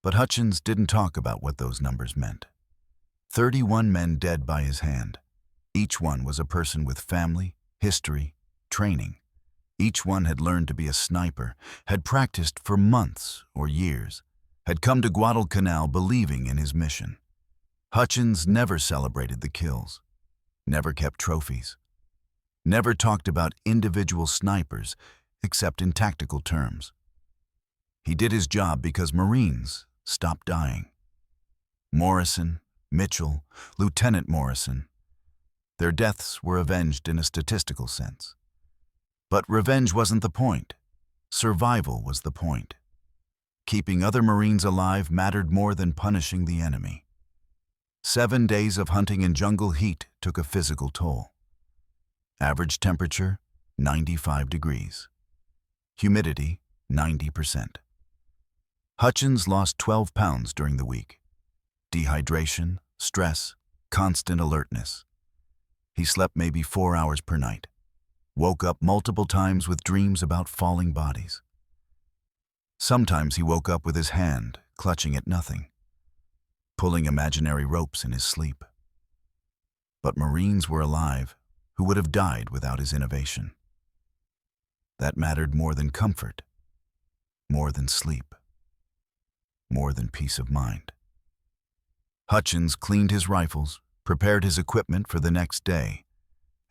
But Hutchins didn't talk about what those numbers meant. 31 men dead by his hand. Each one was a person with family, history, training. Each one had learned to be a sniper, had practiced for months or years, had come to Guadalcanal believing in his mission. Hutchins never celebrated the kills, never kept trophies, never talked about individual snipers except in tactical terms. He did his job because Marines stopped dying. Morrison, Mitchell, Lieutenant Morrison. Their deaths were avenged in a statistical sense. But revenge wasn't the point. Survival was the point. Keeping other Marines alive mattered more than punishing the enemy. 7 days of hunting in jungle heat took a physical toll. Average temperature, 95 degrees. Humidity, 90%. Hutchins lost 12 pounds during the week. Dehydration, stress, constant alertness. He slept maybe 4 hours per night. Woke up multiple times with dreams about falling bodies. Sometimes he woke up with his hand clutching at nothing, pulling imaginary ropes in his sleep. But Marines were alive who would have died without his innovation. That mattered more than comfort, more than sleep, more than peace of mind. Hutchins cleaned his rifles, prepared his equipment for the next day,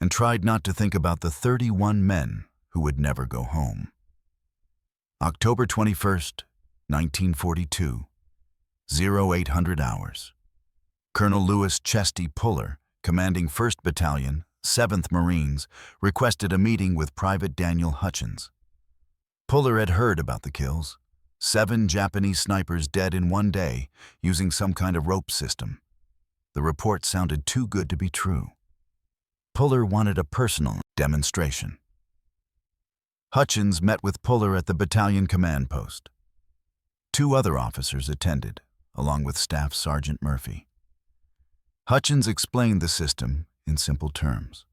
and tried not to think about the 31 men who would never go home. October 21st, 1942, 0800 hours. Colonel Louis Chesty Puller, commanding 1st Battalion, 7th Marines, requested a meeting with Private Daniel Hutchins. Puller had heard about the kills. 7 Japanese snipers dead in 1 day using some kind of rope system. The report sounded too good to be true. Puller wanted a personal demonstration. Hutchins met with Puller at the battalion command post. 2 other officers attended, along with Staff Sergeant Murphy. Hutchins explained the system in simple terms.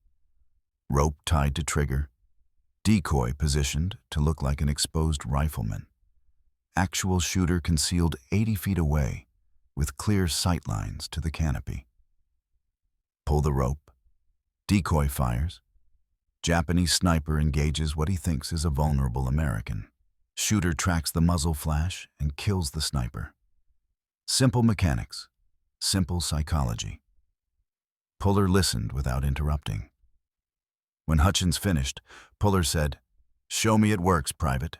Rope tied to trigger, decoy positioned to look like an exposed rifleman, actual shooter concealed 80 feet away with clear sight lines to the canopy. Pull the rope, decoy fires, Japanese sniper engages what he thinks is a vulnerable American. Shooter tracks the muzzle flash and kills the sniper. Simple mechanics, simple psychology. Puller listened without interrupting. When Hutchins finished, Puller said, "Show me it works, Private."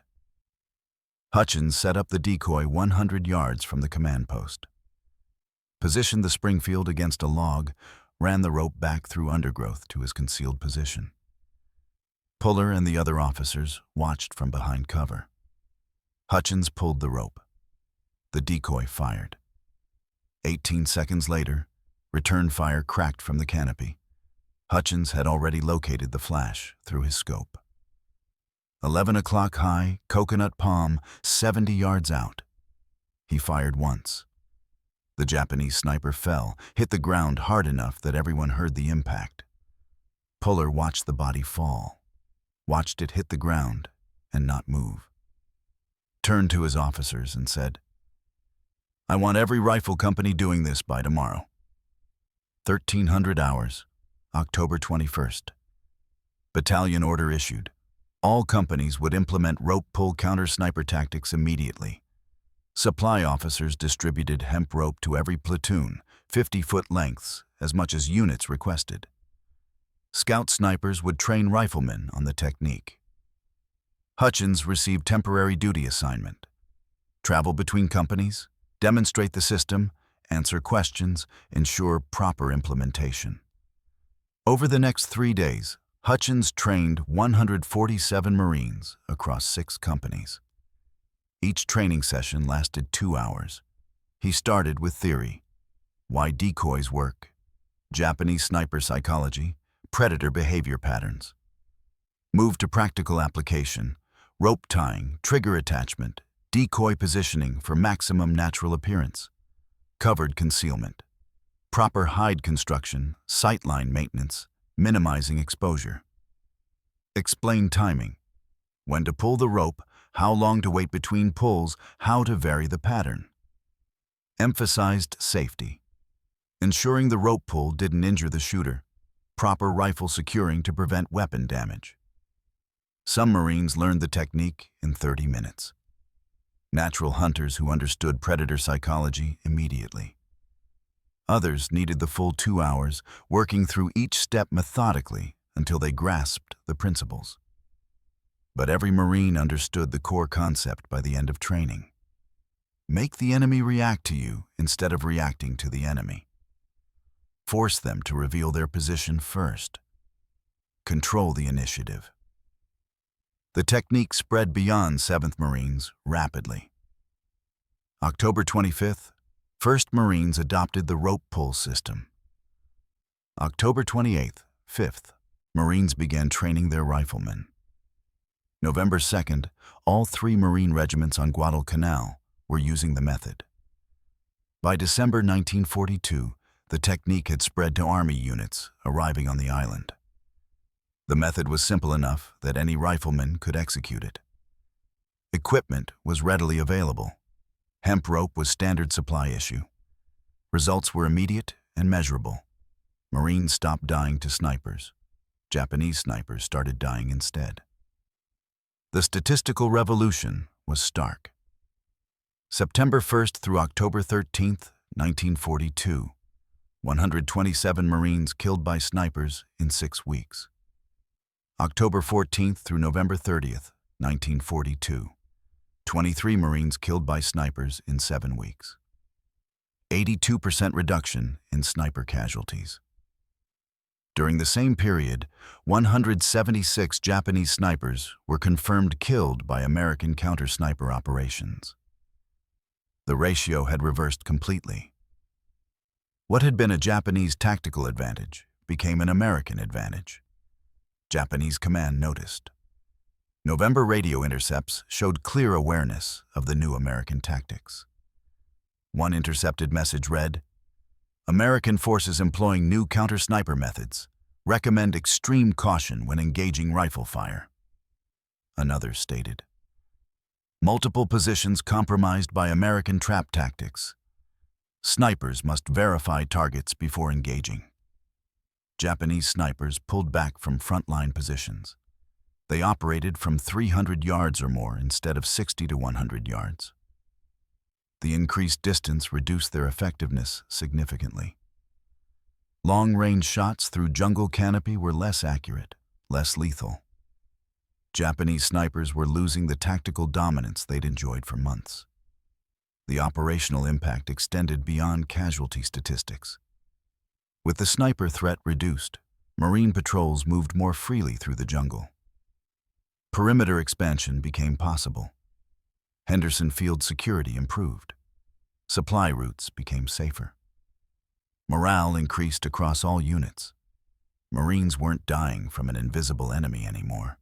Hutchins set up the decoy 100 yards from the command post. Positioned the Springfield against a log, ran the rope back through undergrowth to his concealed position. Puller and the other officers watched from behind cover. Hutchins pulled the rope. The decoy fired. 18 seconds later, return fire cracked from the canopy. Hutchins had already located the flash through his scope. 11 o'clock high, coconut palm, 70 yards out. He fired once. The Japanese sniper fell, hit the ground hard enough that everyone heard the impact. Puller watched the body fall, watched it hit the ground and not move. Turned to his officers and said, "I want every rifle company doing this by tomorrow." 1300 hours, October 21st. Battalion order issued. All companies would implement rope pull counter sniper tactics immediately. Supply officers distributed hemp rope to every platoon, 50-foot lengths, as much as units requested. Scout snipers would train riflemen on the technique. Hutchins received temporary duty assignment. Travel between companies, demonstrate the system, answer questions, ensure proper implementation. Over the next 3 days, Hutchins trained 147 Marines across 6 companies. Each training session lasted 2 hours. He started with theory, why decoys work, Japanese sniper psychology, predator behavior patterns. Moved to practical application, rope tying, trigger attachment, decoy positioning for maximum natural appearance, covered concealment, proper hide construction, sightline maintenance, minimizing exposure. Explain timing, when to pull the rope, how long to wait between pulls, how to vary the pattern. Emphasized safety, ensuring the rope pull didn't injure the shooter, proper rifle securing to prevent weapon damage. Some Marines learned the technique in 30 minutes. Natural hunters who understood predator psychology immediately. Others needed the full 2 hours, working through each step methodically until they grasped the principles. But every Marine understood the core concept by the end of training. Make the enemy react to you instead of reacting to the enemy. Force them to reveal their position first. Control the initiative. The technique spread beyond 7th Marines rapidly. October 25th, 1st Marines adopted the rope pull system. October 28th, 5th, Marines began training their riflemen. November 2nd, all 3 Marine regiments on Guadalcanal were using the method. By December 1942, the technique had spread to Army units arriving on the island. The method was simple enough that any rifleman could execute it. Equipment was readily available. Hemp rope was standard supply issue. Results were immediate and measurable. Marines stopped dying to snipers. Japanese snipers started dying instead. The statistical revolution was stark. September 1st through October 13th, 1942, 127 Marines killed by snipers in 6 weeks. October 14th through November 30th, 1942, 23 Marines killed by snipers in 7 weeks. 82% reduction in sniper casualties. During the same period, 176 Japanese snipers were confirmed killed by American counter-sniper operations. The ratio had reversed completely. What had been a Japanese tactical advantage became an American advantage. Japanese command noticed. November radio intercepts showed clear awareness of the new American tactics. One intercepted message read, "American forces employing new counter-sniper methods. Recommend extreme caution when engaging rifle fire." Another stated, "Multiple positions compromised by American trap tactics. Snipers must verify targets before engaging." Japanese snipers pulled back from frontline positions. They operated from 300 yards or more instead of 60 to 100 yards. The increased distance reduced their effectiveness significantly. Long-range shots through jungle canopy were less accurate, less lethal. Japanese snipers were losing the tactical dominance they'd enjoyed for months. The operational impact extended beyond casualty statistics. With the sniper threat reduced, Marine patrols moved more freely through the jungle. Perimeter expansion became possible. Henderson Field security improved. Supply routes became safer. Morale increased across all units. Marines weren't dying from an invisible enemy anymore.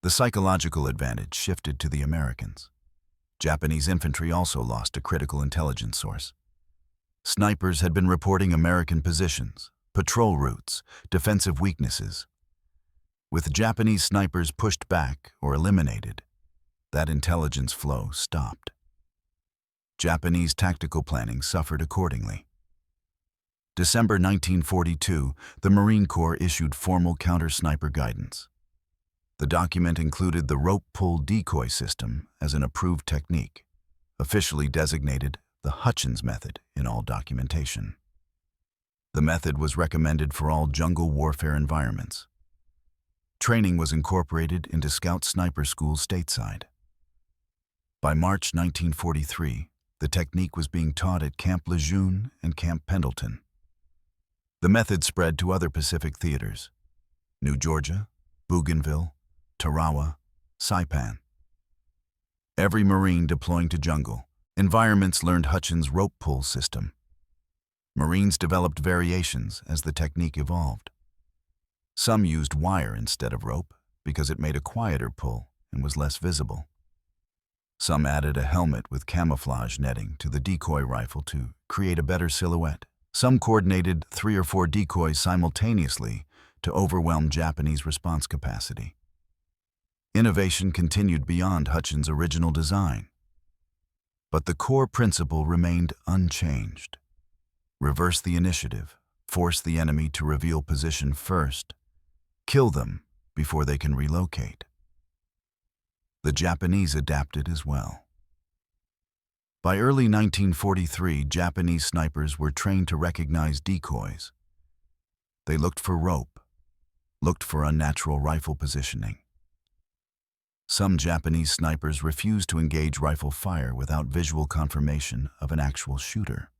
The psychological advantage shifted to the Americans. Japanese infantry also lost a critical intelligence source. Snipers had been reporting American positions, patrol routes, defensive weaknesses. With Japanese snipers pushed back or eliminated, that intelligence flow stopped. Japanese tactical planning suffered accordingly. December 1942, the Marine Corps issued formal counter-sniper guidance. The document included the rope pull decoy system as an approved technique, officially designated the Hutchins method in all documentation. The method was recommended for all jungle warfare environments. Training was incorporated into Scout Sniper schools stateside. By March 1943, the technique was being taught at Camp Lejeune and Camp Pendleton. The method spread to other Pacific theaters: New Georgia, Bougainville, Tarawa, Saipan. Every Marine deploying to jungle environments learned Hutchins' rope pull system. Marines developed variations as the technique evolved. Some used wire instead of rope because it made a quieter pull and was less visible. Some added a helmet with camouflage netting to the decoy rifle to create a better silhouette. Some coordinated 3 or 4 decoys simultaneously to overwhelm Japanese response capacity. Innovation continued beyond Hutchins' original design. But the core principle remained unchanged. Reverse the initiative, force the enemy to reveal position first, kill them before they can relocate. The Japanese adapted as well. By early 1943, Japanese snipers were trained to recognize decoys. They looked for rope, looked for unnatural rifle positioning. Some Japanese snipers refused to engage rifle fire without visual confirmation of an actual shooter.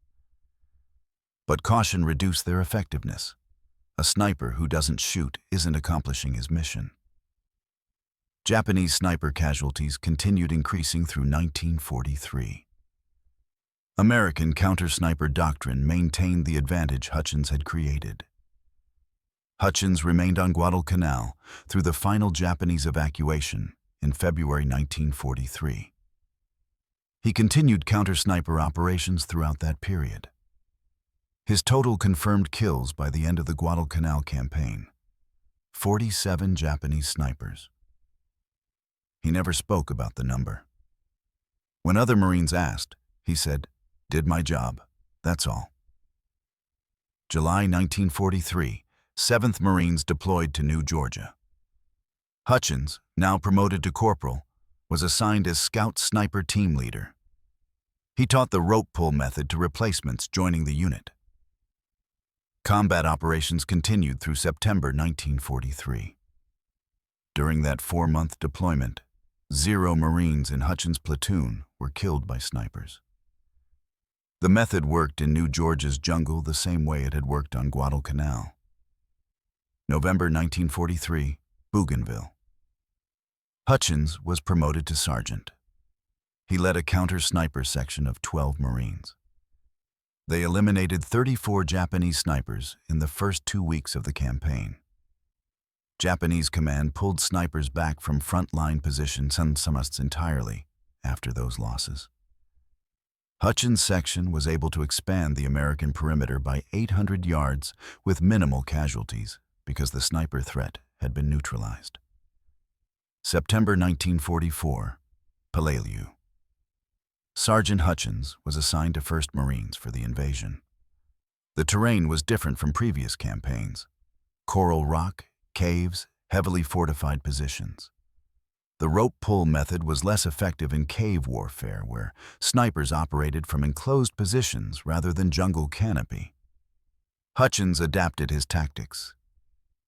But caution reduced their effectiveness. A sniper who doesn't shoot isn't accomplishing his mission. Japanese sniper casualties continued increasing through 1943. American counter-sniper doctrine maintained the advantage Hutchins had created. Hutchins remained on Guadalcanal through the final Japanese evacuation in February 1943. He continued counter-sniper operations throughout that period. His total confirmed kills by the end of the Guadalcanal campaign: 47 Japanese snipers. He never spoke about the number. When other Marines asked, he said, "Did my job, that's all." July 1943, 7th Marines deployed to New Georgia. Hutchins, now promoted to corporal, was assigned as Scout Sniper team leader. He taught the rope pull method to replacements joining the unit. Combat operations continued through September 1943. During that 4-month deployment, 0 Marines in Hutchins' platoon were killed by snipers. The method worked in New Georgia's jungle the same way it had worked on Guadalcanal. November 1943, Bougainville. Hutchins was promoted to sergeant. He led a counter-sniper section of 12 Marines. They eliminated 34 Japanese snipers in the first 2 weeks of the campaign. Japanese command pulled snipers back from front-line positions almost entirely after those losses. Hutchins' section was able to expand the American perimeter by 800 yards with minimal casualties because the sniper threat had been neutralized. September 1944, Battalion. Sergeant Hutchins was assigned to 1st Marines for the invasion. The terrain was different from previous campaigns. Coral rock, caves, heavily fortified positions. The rope pull method was less effective in cave warfare, where snipers operated from enclosed positions rather than jungle canopy. Hutchins adapted his tactics.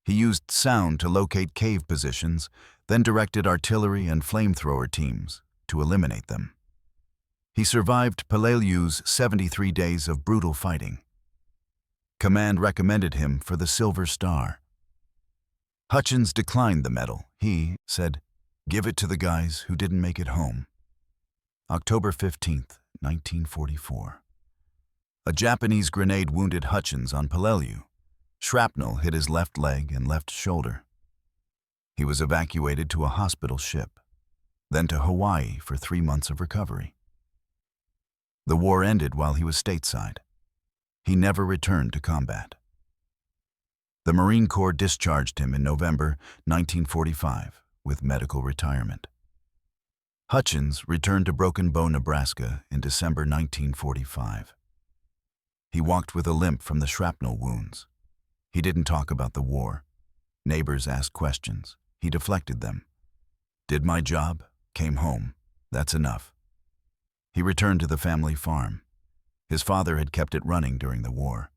He used sound to locate cave positions, then directed artillery and flamethrower teams to eliminate them. He survived Battalions' 73 days of brutal fighting. Command recommended him for the Silver Star. Hutchins declined the medal. He said, "Give it to the guys who didn't make it home." October 15, 1944. A Japanese grenade wounded Hutchins on Battalion. Shrapnel hit his left leg and left shoulder. He was evacuated to a hospital ship, then to Hawaii for 3 months of recovery. The war ended while he was stateside. He never returned to combat. The Marine Corps discharged him in November 1945 with medical retirement. Hutchins returned to Broken Bow, Nebraska in December 1945. He walked with a limp from the shrapnel wounds. He didn't talk about the war. Neighbors asked questions. He deflected them. Did my job, came home. That's enough. He returned to the family farm. His father had kept it running during the war.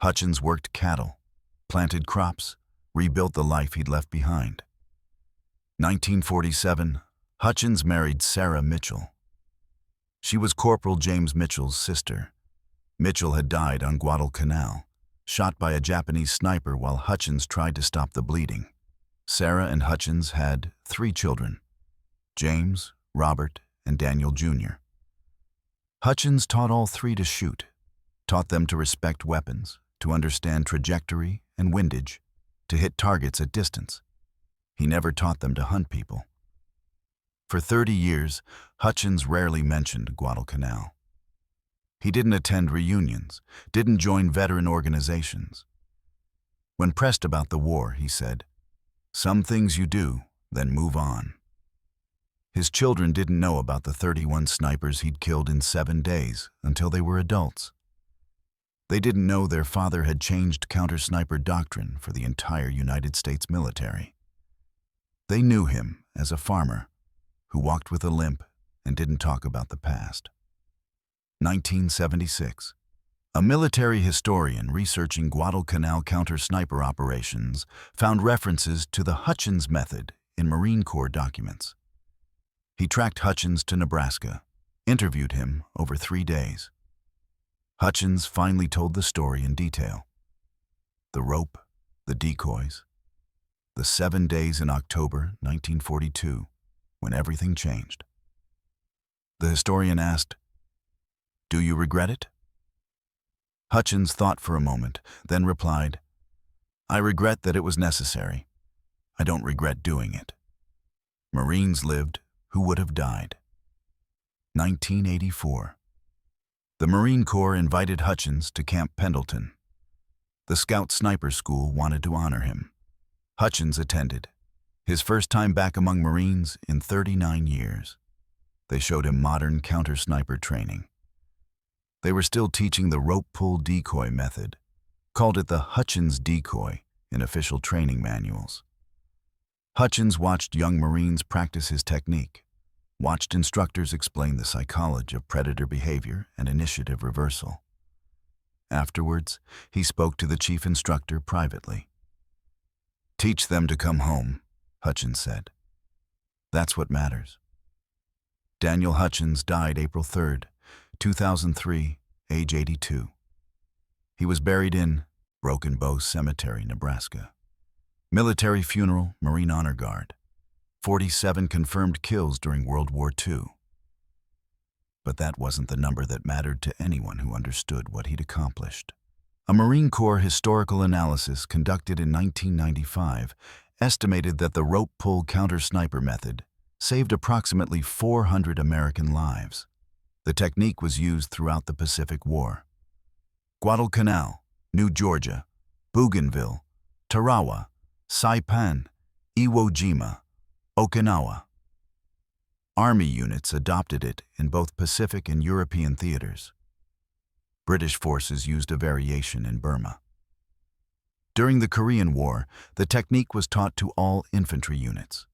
Hutchins worked cattle, planted crops, rebuilt the life he'd left behind. 1947, Hutchins married Sarah Mitchell. She was Corporal James Mitchell's sister. Mitchell had died on Guadalcanal, shot by a Japanese sniper while Hutchins tried to stop the bleeding. Sarah and Hutchins had 3 children, James, Robert, and Daniel Jr. Hutchins taught all 3 to shoot, taught them to respect weapons, to understand trajectory and windage, to hit targets at distance. He never taught them to hunt people. For 30 years, Hutchins rarely mentioned Guadalcanal. He didn't attend reunions, didn't join veteran organizations. When pressed about the war, he said, "Some things you do, then move on." His children didn't know about the 31 snipers he'd killed in 7 days until they were adults. They didn't know their father had changed counter-sniper doctrine for the entire United States military. They knew him as a farmer who walked with a limp and didn't talk about the past. 1976. A military historian researching Guadalcanal counter-sniper operations found references to the Hutchins method in Marine Corps documents. He tracked Hutchins to Nebraska, interviewed him over 3 days. Hutchins finally told the story in detail. The rope, the decoys, the 7 days in October 1942, when everything changed. The historian asked, "Do you regret it?" Hutchins thought for a moment, then replied, "I regret that it was necessary. I don't regret doing it. Marines lived who would have died." 1984. The Marine Corps invited Hutchins to Camp Pendleton. The Scout Sniper School wanted to honor him. Hutchins attended, his first time back among Marines in 39 years. They showed him modern counter-sniper training. They were still teaching the rope-pull decoy method, called it the Hutchins decoy in official training manuals. Hutchins watched young Marines practice his technique, watched instructors explain the psychology of predator behavior and initiative reversal. Afterwards, he spoke to the chief instructor privately. "Teach them to come home," Hutchins said. "That's what matters." Daniel Hutchins died April 3, 2003, age 82. He was buried in Broken Bow Cemetery, Nebraska. Military funeral, Marine Honor Guard. 47 confirmed kills during World War II. But that wasn't the number that mattered to anyone who understood what he'd accomplished. A Marine Corps historical analysis conducted in 1995 estimated that the rope pull counter-sniper method saved approximately 400 American lives. The technique was used throughout the Pacific War. Guadalcanal, New Georgia, Bougainville, Tarawa, Saipan, Iwo Jima, Okinawa. Army units adopted it in both Pacific and European theaters. British forces used a variation in Burma. During the Korean War, the technique was taught to all infantry units.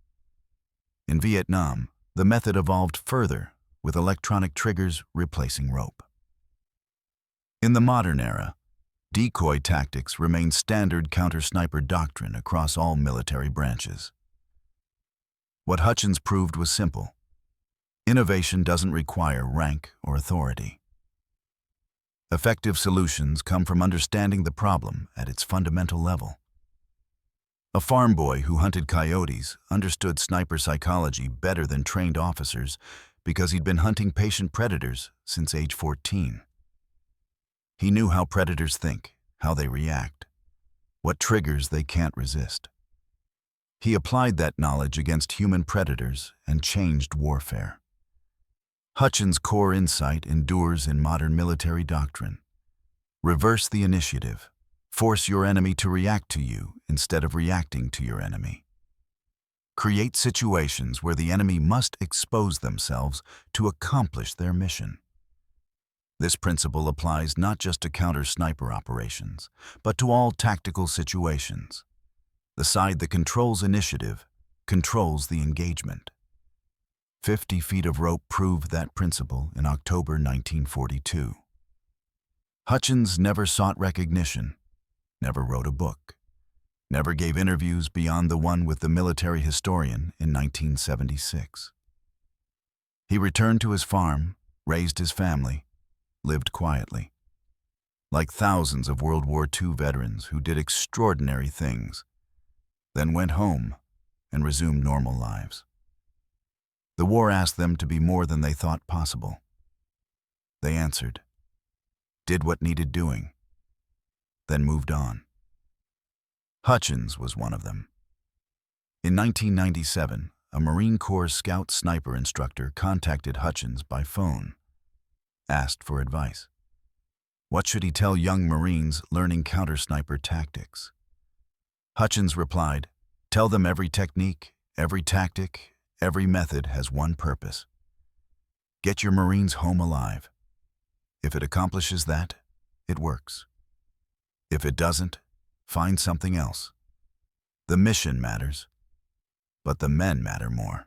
In Vietnam, the method evolved further, with electronic triggers replacing rope. In the modern era, decoy tactics remain standard counter-sniper doctrine across all military branches. What Hutchins proved was simple. Innovation doesn't require rank or authority. Effective solutions come from understanding the problem at its fundamental level. A farm boy who hunted coyotes understood sniper psychology better than trained officers because he'd been hunting patient predators since age 14. He knew how predators think, how they react, what triggers they can't resist. He applied that knowledge against human predators and changed warfare. Hutchins' core insight endures in modern military doctrine. Reverse the initiative. Force your enemy to react to you instead of reacting to your enemy. Create situations where the enemy must expose themselves to accomplish their mission. This principle applies not just to counter-sniper operations, but to all tactical situations. The side that controls initiative controls the engagement. 50 feet of rope proved that principle in October 1942. Hutchins never sought recognition, never wrote a book, never gave interviews beyond the one with the military historian in 1976. He returned to his farm, raised his family, lived quietly. Like thousands of World War II veterans who did extraordinary things, then went home and resumed normal lives. The war asked them to be more than they thought possible. They answered, did what needed doing, then moved on. Hutchins was one of them. In 1997, a Marine Corps Scout sniper instructor contacted Hutchins by phone, asked for advice. What should he tell young Marines learning counter-sniper tactics? Hutchins replied, tell them every technique, every tactic, every method has one purpose. Get your Marines home alive. If it accomplishes that, it works. If it doesn't, find something else. The mission matters, but the men matter more.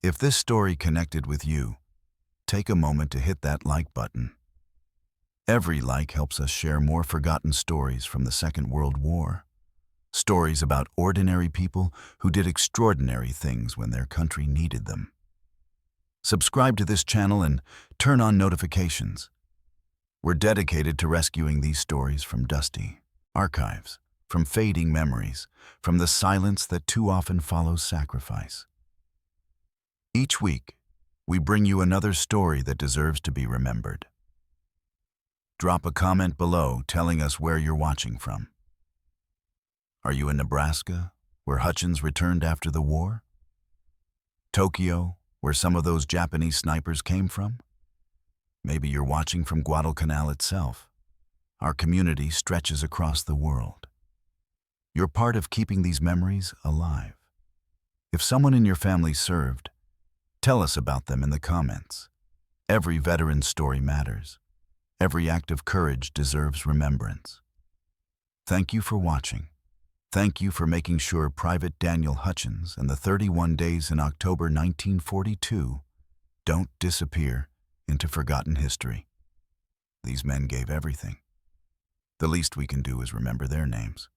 If this story connected with you, take a moment to hit that like button. Every like helps us share more forgotten stories from the Second World War. Stories about ordinary people who did extraordinary things when their country needed them. Subscribe to this channel and turn on notifications. We're dedicated to rescuing these stories from dusty archives, from fading memories, from the silence that too often follows sacrifice. Each week, we bring you another story that deserves to be remembered. Drop a comment below telling us where you're watching from. Are you in Nebraska, where Hutchins returned after the war? Tokyo, where some of those Japanese snipers came from? Maybe you're watching from Guadalcanal itself. Our community stretches across the world. You're part of keeping these memories alive. If someone in your family served, tell us about them in the comments. Every veteran's story matters. Every act of courage deserves remembrance. Thank you for watching. Thank you for making sure Private Daniel Hutchins and the 31 days in October 1942 don't disappear into forgotten history. These men gave everything. The least we can do is remember their names.